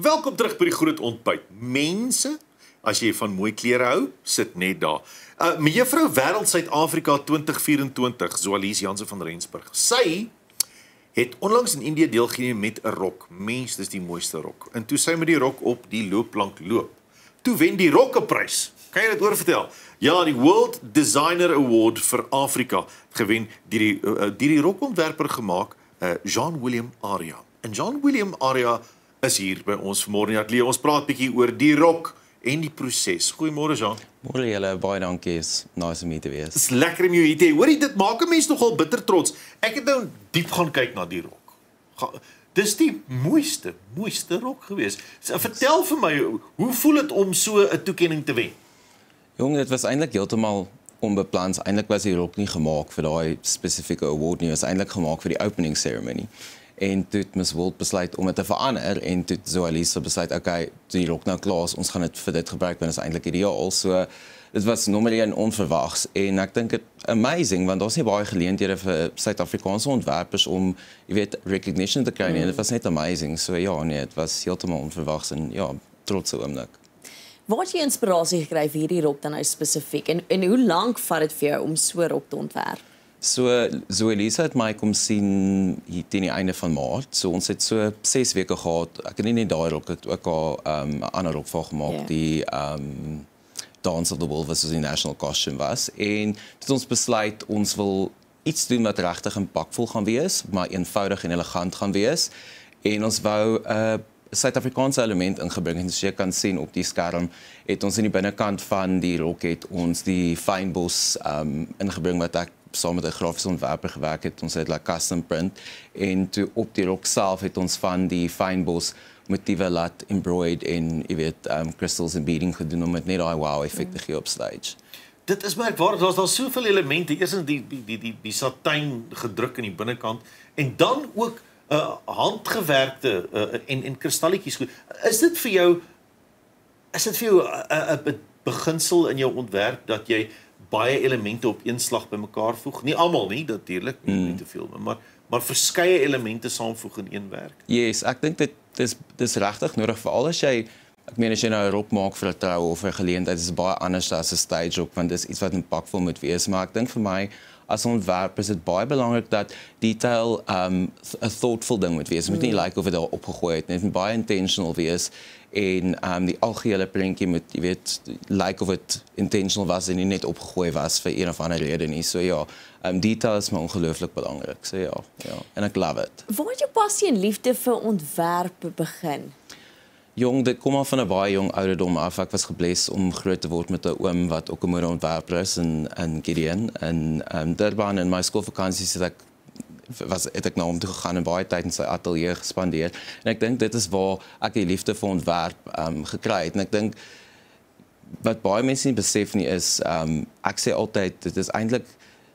Welkom terug by die groot ontbyt. Mense, as jy van mooi klere hou, sit net daar. Mevrou Wêreld Suid-Afrika 2024, Zoalies Jansen van Rensburg. Sy het onlangs in Indië deelgeneem met 'n rok. Mens, dis die mooiste rok. En toe sy met die rok op die loopplank loop, toe wen die rok 'n prys. Kan jy dit oorvertel? Ja, die World Designer Award vir Afrika gewen deur die rokontwerper gemaak, Jean William Aria. En Jean William Aria is hier by ons vanmôre in die ateljee. Ons praat bietjie oor die rok en die proses. Goeiemôre Jean. Môre julle, baie dankie, is nice om hier te wees. Dit is lekker om jou hier te hê. Hoorie, dit maak 'n mens nogal bitter trots. Ek het nou diep gaan kyk na die rok. Dis die mooiste rok gewees. So, vertel vir my, hoe voel dit om so 'n toekenning te wen? Jong, dit was eintlik heeltemal onbeplans. Eintlik was die rok nie gemaak vir daai spesifieke award nie. Dit was eintlik gemaak vir die opening ceremony. En toe het Miss World besluit om dit te verander en toe Zoalies besluit, okay, die rok nou klaar is, ons gaan dit vir dit gebruik, want dit is eintlik ideaal. So dit was nommer 1 onverwags en ek dink dit amazing, want daar's nie baie geleenthede vir Suid-Afrikaanse ontwerpers om, jy weet, recognition te kry nie. Dit was net amazing. So ja, nee, dit was heeltemal onverwags en ja, trotse oomblik. Waar het jy inspirasie gekry vir hierdie rok dan nou spesifiek en hoe lank vat dit vir jou om so 'n rok te ontwerp? So Zoalies het my kom sien hier teen die einde van Maart. So ons het so 6 weke gehad. Ek het nie net daai rok, het ook al 'n ander rok van gemaak, die Dance of the Wolf was die national costume was. En het ons besluit ons wil iets doen wat regtig impakvol gaan wees, maar eenvoudig en elegant gaan wees. En ons wou Suid-Afrikaanse element ingebring, en soos jy kan sien op die skerm, het ons in die binnekant van die rok het ons die fynbos ingebring wat ek saam met 'n grafiese ontwerper gewerk het. Ons het like custom print en toe op die rok self het ons van die fynbos motiewe laat embroidered en jy weet crystals en beading gedoen om dit net daai wow effek te gee op stage. Dit is merkwaardig, daar's soveel elemente. Eers in die satijn gedruk in die binnekant en dan ook handgewerkte en kristalletjies goed. Is dit vir jou 'n beginsel in jou ontwerp dat jy baie elemente op een slag bymekaar voeg? Nie almal nie, natuurlik, nie te veel, maar verskeie elemente saamvoeg in een werk. Yes, ek dink dit is regtig nodig, veral as jy, ek meen as jy nou 'n rok maak vir 'n troue of 'n geleentheid, is baie anders as 'n stage rok, want dis iets wat impakvol moet wees, maar ek dink vir my as ontwerper is dit baie belangrik dat detail 'n thoughtful ding moet wees. Dit moet nie lyk of dit daar opgegooi het nie. Dit moet baie intentional wees en die algehele prentjie moet, jy weet, lyk of dit intentional was en nie net opgegooi was vir een of ander rede nie. So ja, detail is my ongelooflik belangrik. So ja, en ek love it. Waar het jou passie en liefde vir ontwerp begin? Jong, dit kom al van 'n baie jong ouderdom af. Ek was gebless om groot te word met 'n oom wat ook 'n modeontwerper is in Gideon. En Durban in my skoolvakansies het ek na hom toe gegaan en baie tyd in sy ateljee gespandeer. En ek dink dit is waar ek die liefde vir ontwerp gekry het. En ek dink wat baie mense nie besef nie is, ek sê altyd, dit is eintlik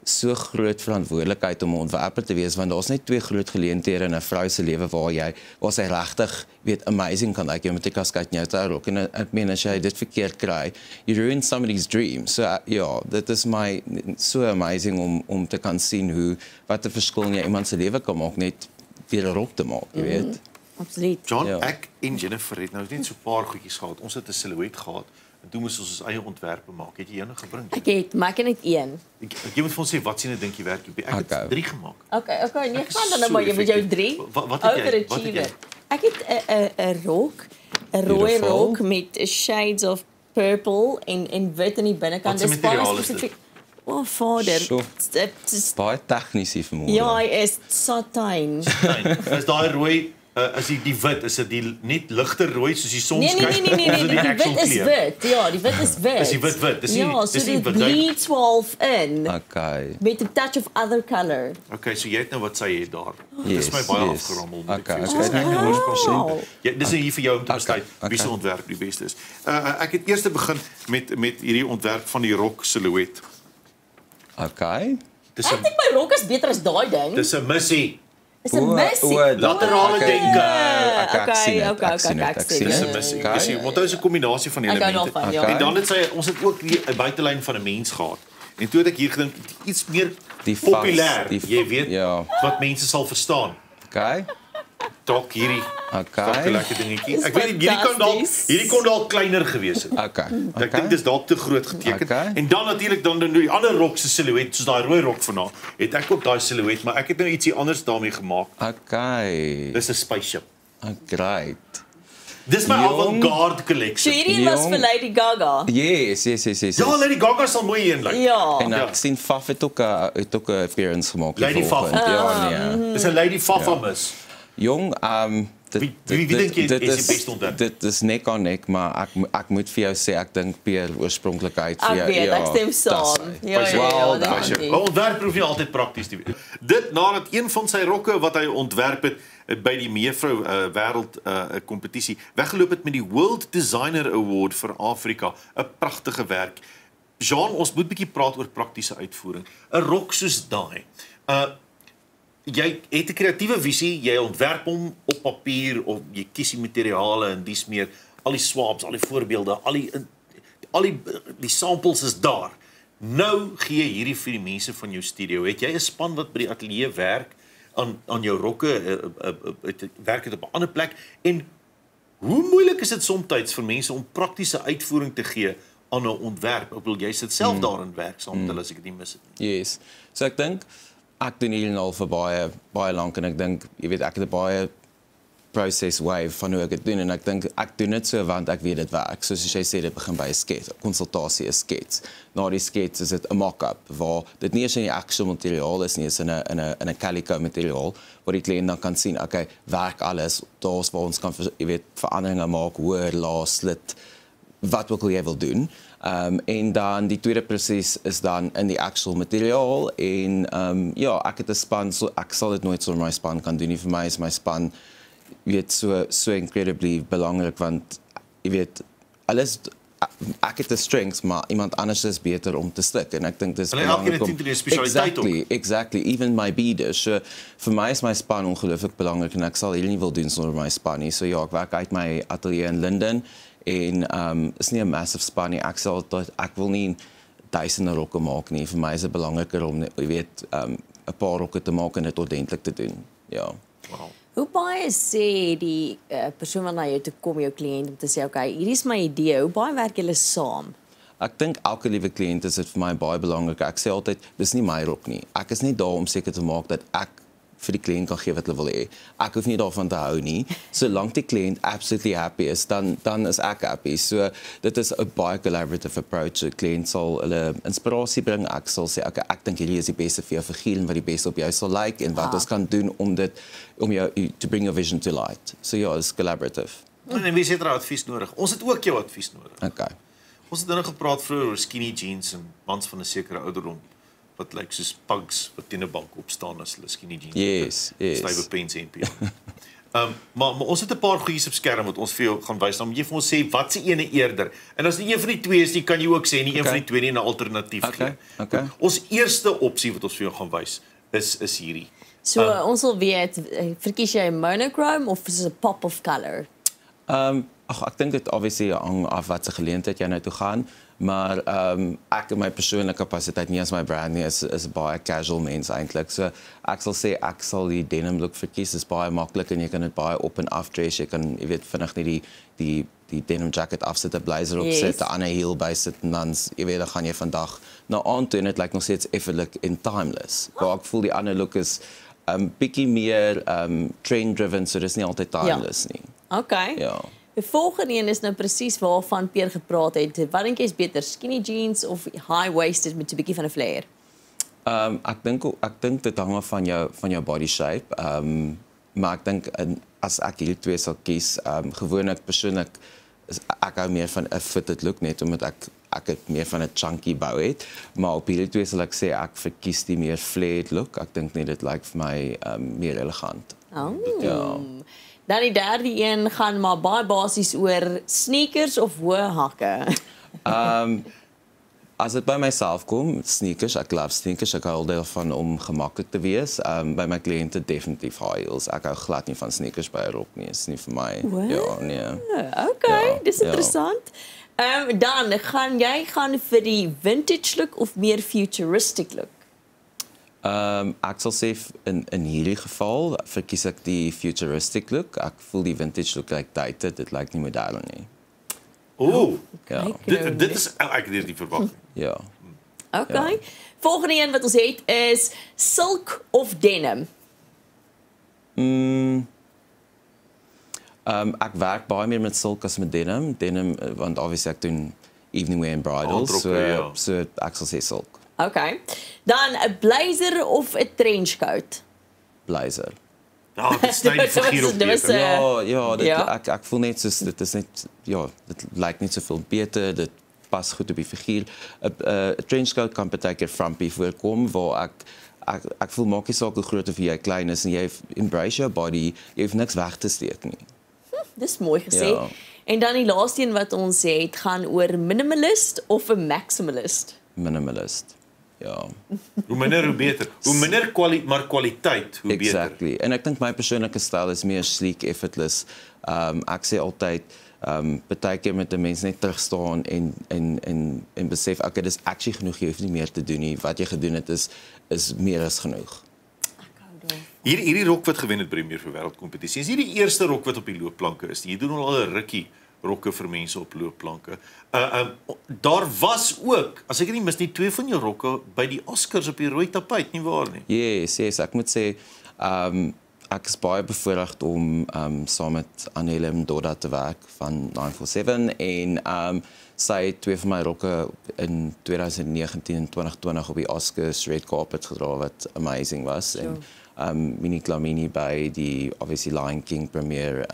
so groot verantwoordelikheid om 'n ontwerper te wees, want daar's net 2 groot geleenthede in 'n vrou se lewe waar sy regtig, weet, amazing kan lyk, jy met 'n kasket in jou trourok. En ek meen, as jy dit verkeerd kry, you ruin somebody's dream. So ja, dit is my so amazing om te kan sien wat 'n verskil in iemand se lewe kan maak, net weer 'n rok te maak, jy weet. Absoluut. John, ek en Jennifer het nou net so 'n paar goedjies gehad. Ons het 'n silhouet gehad. En toe moes ons eie ontwerpe maak. Het jy eene gebring? Ek het, maar ek het net een. Jy moet vir ons sê wat sien 'n dink jy werk? Ek het 3 gemaak. Okay, nee, gaan dan maar jy met jou 3. Wat het jy? Ek het 'n rok, 'n rooi rok met shades of purple en wit in die binnekant. Dis baie spesifiek. Oh, vader. Baie tegnies hier vanmôre. Ja, hy is satijn. Is daai rooi is die wit, is dit net ligter rooi soos die son skyn? Nee, die wit is wit. Ja, die wit is wit. Is die wit? Dis nie, ja, so dit bleeds 12 in. Okay. Met 'n touch of other color. Okay, so jy het nou wat sy het daar. Yes, dis my baie yes. afgerammel. Okay, dis hier vir jou om te besluit wie se ontwerp die beste is. Ek het eers begin met hierdie ontwerp van die rok silhouet. Okay. Ek dink my rok is beter as daai ding. Dis 'n missie. Is 'n missie. Laterale denke. Ek sien dit. Dis 'n missie. Want dit is 'n kombinasie van elemente. En dan het ons het ook die buitelyn van 'n mens gehad. En toe het ek hier gedink iets meer populêr, jy weet, wat mense sal verstaan. Okay. Dalk hierdie Okay. 'n lekker dingetjie. Dis Ek weet nie, fantasties. hierdie kon dalk kleiner gewees het. Okay. Ek dink dis dalk te groot geteken. Okay. En dan natuurlik dan die ander rok se silhouet, soos daai rooi rok van haar, het ek ook daai silhouet, maar ek het nou ietsie anders daarmee gemaak. Okay. Dis 'n spaceship. Great. Dis my Jong. avant-garde So collection. hierdie was vir Lady Gaga. Yes. Ja, Lady Gaga sal mooi heen lyk. Ja. En ek sien Faf het ook 'n appearance gemaak. Lady Faf. Ja, nee. Dis 'n Lady Fafamus. Jong, Wie dink jy is die beste ontwerp? Dit is nek aan nek, maar ek moet vir jou sê ek dink Pierre oorspronklikheid vir Ek jou. weet, ek stem saam. Ja, definitief. Ontwerp hoef nie altyd prakties te wees. Dit nadat een van sy rokke wat hy ontwerp het by die mevrou wêreld kompetisie weggeloop het met die World Designer Award vir Afrika, 'n pragtige werk. Jean, ons moet 'n bietjie praat oor praktiese uitvoering. 'n Rok soos daai. Jy het 'n kreatiewe visie, jy ontwerp hom op papier of jy kies die materiale en dis meer al die swabs, al die voorbeelde, al die samples is daar. Nou gee jy hierdie vir die mense van jou studio. Het jy 'n span wat by die ateljee werk aan jou rokke, werk dit op 'n ander plek en hoe moeilik is dit soms vir mense om praktiese uitvoering te gee aan 'n ontwerp? Ek bedoel jy sit self daarin werk saam met hulle as ek dit nie mis het nie. Yes. So ek dink ek doen hierdie al vir baie lank en ek dink jy weet ek het 'n baie process wave van hoe ek dit doen en ek dink ek doen dit so want ek weet dit werk. So soos jy sê dit begin by 'n skets, 'n konsultasie, 'n skets. Na die skets is dit 'n mock-up waar dit nie eens in die actual materiaal is nie, is in 'n calico materiaal waar die kliënt dan kan sien, okay, werk alles, daar's waar ons kan jy weet veranderinge maak, hoër, laag, slit, wat ook al jy wil doen. En dan die tweede proses is dan in die actual materiaal en ja, ek het 'n span, so ek sal dit nooit sonder my span kan doen nie. Vir my is my span weet so incredibly belangrik want jy weet alles ek het 'n strengths maar iemand anders is beter om te stik en ek dink dis belangrik om exactly even my beaders. So vir my is my span ongelooflik belangrik en ek sal hierdie nie wil doen sonder my span nie. So ja, ek werk uit my ateljee in Linden en is nie 'n massive span nie. Ek wil nie duisende rokke maak nie. Vir my is dit belangriker om jy weet 'n paar rokke te maak en dit ordentlik te doen. Ja. Wow. Hoe baie sê die persoon wat na jou toe kom, jou kliënt, om te sê, okay, hierdie is my idee, hoe baie werk julle saam? Ek dink elke liewe kliënt is dit vir my baie belangrik. Ek sê altyd, dis nie my rok nie. Ek is nie daar om seker te maak dat ek vir die kliënt kan gee wat hulle wil hê. Ek hoef nie daarvan te hou nie. Solank die kliënt absolutely happy is, dan is ek happy. So dit is 'n baie collaborative approach. Die kliënt sal hulle inspirasie bring. Ek sal sê, okay, ek dink hierdie is die beste vir jou figuur en wat die beste op jou sal lyk en wat ons kan doen om jou to bring your vision to light. So ja, it's collaborative. En wie het advies nodig? Ons het ook jou advies nodig. Okay. Ons het nou gepraat vroeër oor skinny jeans en mans van 'n sekere ouderdom wat lyk soos pugs wat teen 'n bank opstaan as hulle skinny jeans. Yes. Stywe pens en piano. Maar ons het 'n paar goeie op skerm wat ons vir jou gaan wys. Dan moet jy vir ons sê wat se ene eerder. En as nie een van die twee is nie, kan jy ook sê nie een van die twee nie 'n alternatief gee. Okay. Ons eerste opsie wat ons vir jou gaan wys is hierdie. So ons wil weet, verkies jy 'n monochrome of is dit 'n pop of color? Ek dink dit obviously hang af wat se geleentheid jy nou toe gaan, maar ek in my persoonlike kapasiteit nie as my brand nie is baie casual mens eintlik. So ek sal sê ek sal die denim look verkies. Dit is baie maklik en jy kan dit baie op en af dress. Jy kan jy weet vinnig net die denim jacket afsit, 'n blazer opsit, 'n ander heel bysit en dan jy weet dan gaan jy vandag na aand toe en dit lyk nog steeds effortlike en timeless. Maar ek voel die ander look is bietjie meer trend driven, so dis nie altyd timeless nie. Okay. Ja. Die volgende een is nou presies waarvan Pierre gepraat het. Wat dink jy is beter, skinny jeans of high-waisted met 'n bietjie van 'n flare? Ek dink dit hang af van jou body shape. Maar ek dink as ek hierdie twee sal kies, gewoonlik persoonlik ek hou meer van 'n fitted look net omdat ek het meer van 'n chunky bou het, maar op hierdie twee sal ek sê ek verkies die meer flared look. Ek dink net dit lyk vir my meer elegant. Oh. Ja. Dan die derde een gaan maar baie basies oor sneakers of hoë hakke. As dit by myself kom, sneakers, ek love sneakers, ek hou daarvan om gemaklik te wees. By my kliënte definitief high heels. Ek hou glad nie van sneakers by 'n rok nie, is nie vir my. Wow. Ja, nee. Okay, Ja, dis interessant. Dan gaan jy vir die vintage look of meer futuristic look? Ek sal sê in hierdie geval verkies ek die futuristic look. Ek voel die vintage look lyk dated, dit lyk nie modern nie. Ja. Dit is ek het nie verwag nie. Ja. Okay. Volgende een wat ons het is silk of denim. Ek werk baie meer met silk as met denim. Denim, want obviously ek doen evening wear en bridals, so ek sal sê silk. Okay. Dan 'n blazer of 'n trenchcoat? Blazer. Ja, dit sny die figuur op beter. Ek voel net soos dit is net dit lyk net soveel beter, dit pas goed op die figuur. 'n trenchcoat kan baie keer frumpy voorkom waar ek voel maak nie saak hoe groot of jy klein is en jy embrace your body, jy hoef niks weg te steek nie. Dis mooi gesê. Ja. En dan die laaste een wat ons het gaan oor minimalist of 'n maximalist. Minimalist. Ja. Hoe minder hoe beter. Hoe minder maar kwaliteit, hoe beter. Exactly. En ek dink my persoonlike styl is meer sleek, effortless. Ek sê altyd baie keer met 'n mens net terugstaan en besef okay, dis actually genoeg, jy hoef nie meer te doen nie. Wat jy gedoen het is meer as genoeg. Hierdie rok wat gewen het by die Meer vir Wêreldkompetisie. Is hierdie die eerste rok wat op die loopplanke is. Jy doen al 'n rukkie rokke vir mense op loopplanke. Daar was ook, as ek nie mis nie, 2 van jou rokke by die Oscars op die rooi tapuit, nie waar nie? Yes, ek moet sê ek is baie bevoorreg om saam met Annelle Mdoda te werk van 947 en sy het 2 van my rokke in 2019 en 2020 op die Oscars red carpet gedra wat amazing was. Sure. En Minnie Glamini by die obviously Lion King premiere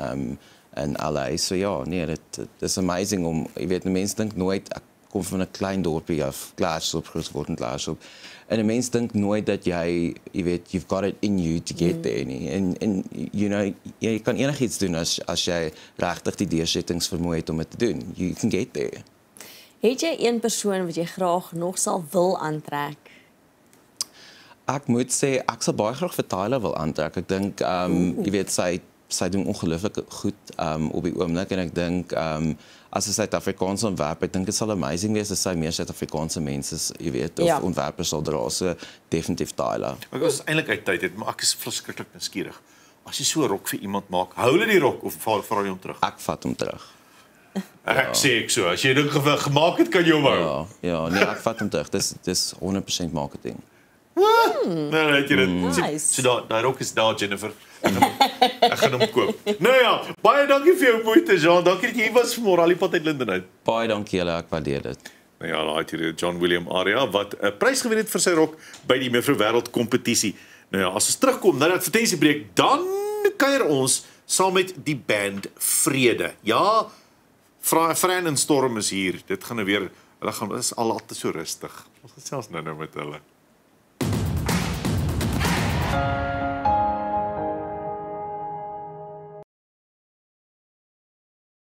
in LA. So ja, nee, dit is amazing om, jy weet, 'n mens dink nooit ek kom van 'n klein dorpie af, Glashoop, groot geword in Glashoop. En 'n mens dink nooit dat jy weet, you've got it in you to get there nie. En you know, jy kan enigiets doen as jy regtig die deursettings vermoë het om dit te doen. You can get there. Het jy een persoon wat jy graag nog sal wil aantrek? Ek moet sê ek sal baie graag vir Tyler wil aantrek. Ek dink jy weet sy doen ongelooflik goed op die oomblik en ek dink as 'n Suid-Afrikaanse ontwerper, ek dink dit sal amazing wees as sy meer Suid-Afrikaanse mense, jy weet, of ontwerpers sal dra, so definitief Tyler. Ek was eintlik uit tyd het, maar ek is verskriklik nuuskierig. As jy so 'n rok vir iemand maak, hou hulle die rok of vra jy hom terug? Ek vat hom terug. Ek sê ek so, as jy ding gemaak het, kan jy hom hou. Ja, nee, ek vat hom terug. Dis 100% marketing. Nee, weet jy dit. Nice. So daai rok is daar, Jennifer. Ek gaan hom koop. Nou ja, baie dankie vir jou moeite, Jean. Dankie dat jy hier was vanmôre al die pad uit Linden uit. Baie dankie julle, ek waardeer dit. Nou ja, daai het hier John William Aria wat 'n prys gewen het vir sy rok by die Mevrou Wêreld kompetisie. Nou ja, as ons terugkom na die advertensiebreek, dan kuier ons saam met die band Vrede. Ja, Fran en Storm is hier. Dit gaan nou weer, hulle is al altyd so rustig. Ons gesels nou met hulle.